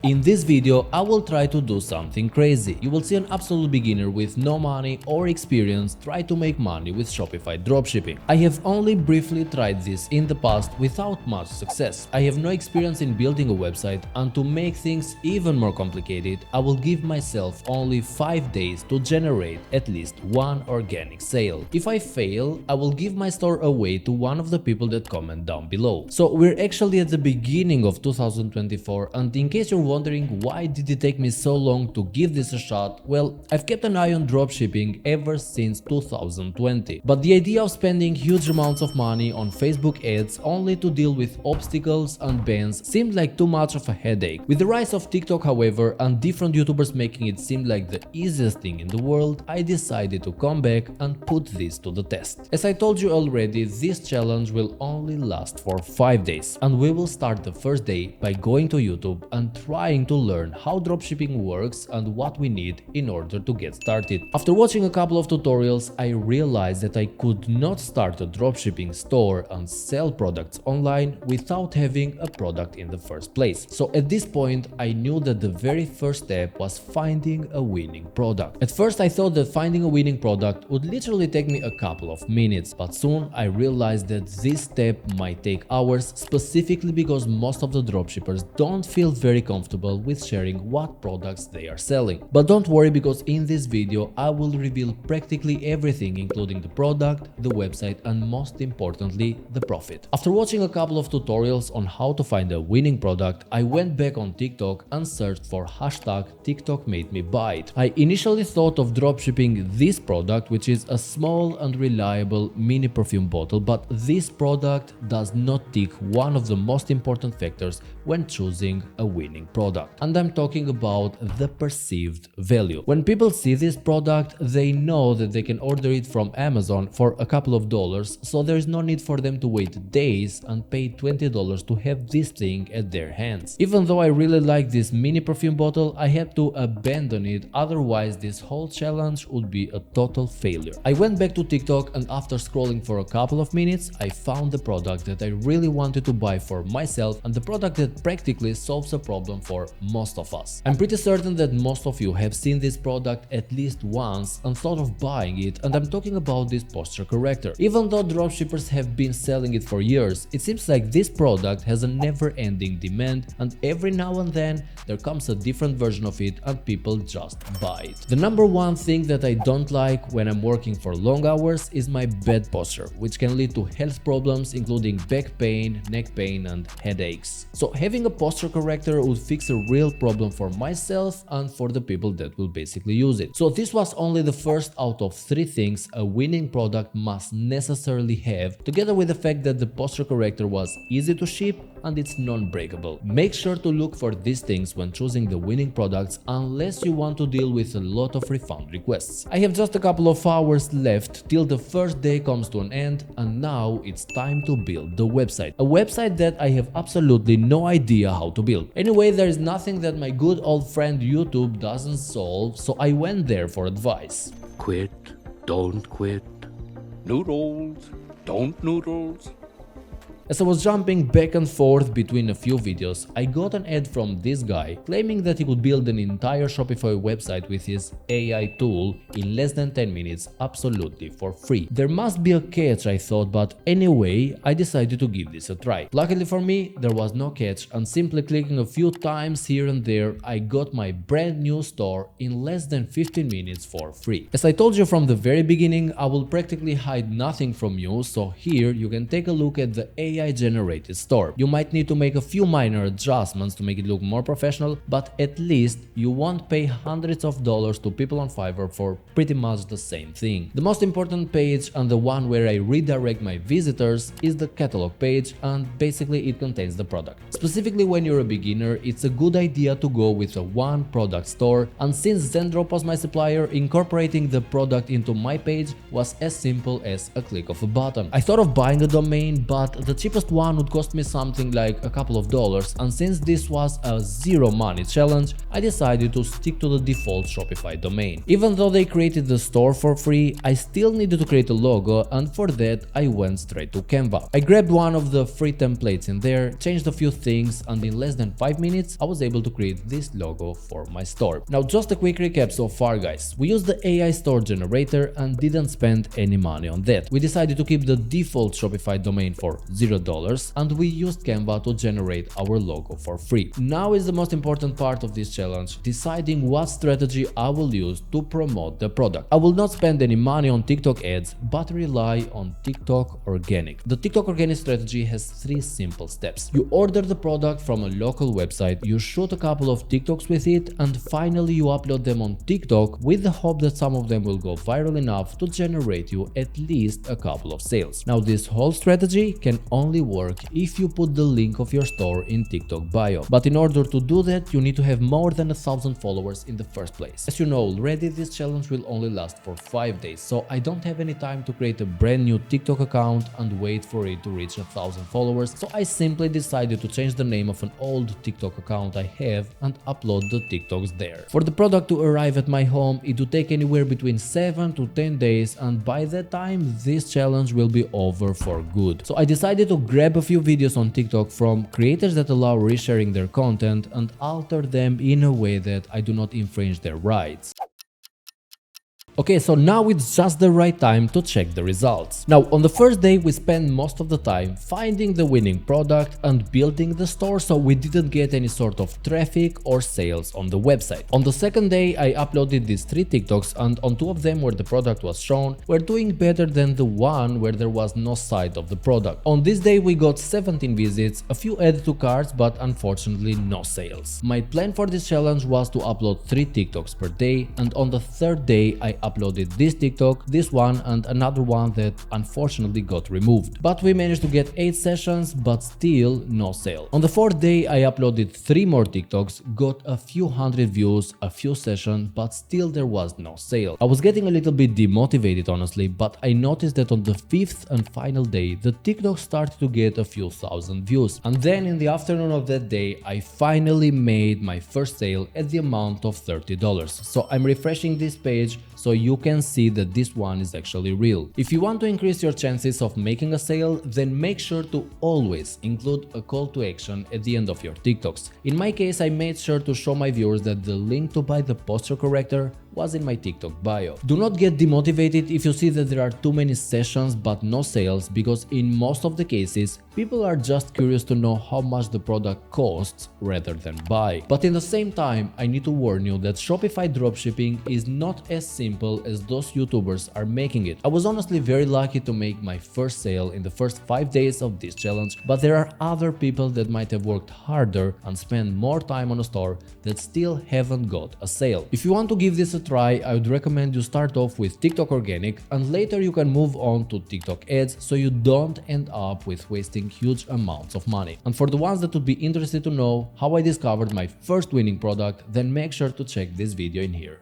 In this video, I will try to do something crazy. You will see an absolute beginner with no money or experience try to make money with Shopify dropshipping. I have only briefly tried this in the past without much success. I have no experience in building a website, and to make things even more complicated, I will give myself only 5 days to generate at least one organic sale. If I fail, I will give my store away to one of the people that comment down below. So we're actually at the beginning of 2024, and in case you're wondering why did it take me so long to give this a shot, well, I've kept an eye on dropshipping ever since 2020. But the idea of spending huge amounts of money on Facebook ads only to deal with obstacles and bans seemed like too much of a headache. With the rise of TikTok, however, and different YouTubers making it seem like the easiest thing in the world, I decided to come back and put this to the test. As I told you already, this challenge will only last for 5 days, and we will start the first day by going to YouTube and trying to learn how dropshipping works and what we need in order to get started. After watching a couple of tutorials, I realized that I could not start a dropshipping store and sell products online without having a product in the first place. So at this point, I knew that the very first step was finding a winning product. At first, I thought that finding a winning product would literally take me a couple of minutes, but soon I realized that this step might take hours, specifically because most of the dropshippers don't feel very comfortable with sharing what products they are selling. But don't worry, because in this video I will reveal practically everything, including the product, the website, and most importantly, the profit. After watching a couple of tutorials on how to find a winning product, I went back on TikTok and searched for hashtag TikTok made me buy it. I initially thought of dropshipping this product, which is a small and reliable mini perfume bottle, but this product does not tick one of the most important factors when choosing a winning product. And I'm talking about the perceived value. When people see this product, they know that they can order it from Amazon for a couple of dollars, so there is no need for them to wait days and pay $20 to have this thing at their hands. Even though I really like this mini perfume bottle, I had to abandon it, otherwise this whole challenge would be a total failure. I went back to TikTok, and after scrolling for a couple of minutes, I found the product that I really wanted to buy for myself, and the product that practically solves a problem for most of us. I'm pretty certain that most of you have seen this product at least once and thought of buying it, and I'm talking about this posture corrector. Even though dropshippers have been selling it for years, it seems like this product has a never-ending demand, and every now and then there comes a different version of it and people just buy it. The number one thing that I don't like when I'm working for long hours is my bad posture, which can lead to health problems including back pain, neck pain, and headaches. So having a posture corrector would fix a real problem for myself and for the people that will basically use it. So this was only the first out of 3 things a winning product must necessarily have, together with the fact that the posture corrector was easy to ship and it's non-breakable. Make sure to look for these things when choosing the winning products, unless you want to deal with a lot of refund requests. I have just a couple of hours left till the first day comes to an end, and now it's time to build the website. A website that I have absolutely no idea how to build. Anyway, there is nothing that my good old friend YouTube doesn't solve, so I went there for advice. Quit, don't quit. Noodles, don't noodles. As I was jumping back and forth between a few videos, I got an ad from this guy claiming that he could build an entire Shopify website with his AI tool in less than 10 minutes absolutely for free. There must be a catch, I thought, but anyway, I decided to give this a try. Luckily for me, there was no catch, and simply clicking a few times here and there, I got my brand new store in less than 15 minutes for free. As I told you from the very beginning, I will practically hide nothing from you, so here you can take a look at the AI generated store. You might need to make a few minor adjustments to make it look more professional, but at least you won't pay hundreds of dollars to people on Fiverr for pretty much the same thing. The most important page, and the one where I redirect my visitors, is the catalog page, and basically it contains the product. Specifically when you're a beginner, it's a good idea to go with a one product store, and since Zendrop was my supplier, incorporating the product into my page was as simple as a click of a button. I thought of buying a domain, but the cheapest cheapest one would cost me something like a couple of dollars, and since this was a zero money challenge, I decided to stick to the default Shopify domain. Even though they created the store for free, I still needed to create a logo, and for that I went straight to Canva. I grabbed one of the free templates in there, changed a few things, and in less than 5 minutes I was able to create this logo for my store. Now just a quick recap so far, guys. We used the AI store generator and didn't spend any money on that. We decided to keep the default Shopify domain for $0 and we used Canva to generate our logo for free. Now is the most important part of this challenge, deciding what strategy I will use to promote the product. I will not spend any money on TikTok ads, but rely on TikTok organic. The TikTok organic strategy has 3 simple steps. You order the product from a local website, you shoot a couple of TikToks with it, and finally you upload them on TikTok with the hope that some of them will go viral enough to generate you at least a couple of sales. Now this whole strategy can only work if you put the link of your store in TikTok bio. But in order to do that, you need to have more than 1,000 followers in the first place. As you know already, this challenge will only last for 5 days, so I don't have any time to create a brand new TikTok account and wait for it to reach 1,000 followers, so I simply decided to change the name of an old TikTok account I have and upload the TikToks there. For the product to arrive at my home, it would take anywhere between 7 to 10 days, and by that time this challenge will be over for good. So I decided to grab a few videos on TikTok from creators that allow resharing their content and alter them in a way that I do not infringe their rights. Okay, so now it's just the right time to check the results. Now, on the first day we spent most of the time finding the winning product and building the store, so we didn't get any sort of traffic or sales on the website. On the second day I uploaded these 3 TikToks, and on 2 of them where the product was shown, we're doing better than the one where there was no sight of the product. On this day we got 17 visits, a few added to carts, but unfortunately no sales. My plan for this challenge was to upload 3 TikToks per day, and on the third day I uploaded this TikTok, this one, and another one that unfortunately got removed. But we managed to get 8 sessions, but still no sale. On the fourth day I uploaded 3 more TikToks, got a few hundred views, a few sessions, but still there was no sale. I was getting a little bit demotivated honestly, but I noticed that on the 5th and final day the TikTok started to get a few thousand views. And then in the afternoon of that day I finally made my first sale at the amount of $30. So I'm refreshing this page so you can see that this one is actually real. If you want to increase your chances of making a sale, then make sure to always include a call to action at the end of your TikToks. In my case, I made sure to show my viewers that the link to buy the posture corrector was in my TikTok bio. Do not get demotivated if you see that there are too many sessions but no sales, because in most of the cases people are just curious to know how much the product costs rather than buy. But in the same time, I need to warn you that Shopify dropshipping is not as simple as those YouTubers are making it. I was honestly very lucky to make my first sale in the first 5 days of this challenge, but there are other people that might have worked harder and spent more time on a store that still haven't got a sale. If you want to give this a try, I would recommend you start off with TikTok organic and later you can move on to TikTok ads, so you don't end up with wasting huge amounts of money. And for the ones that would be interested to know how I discovered my first winning product, then make sure to check this video in here.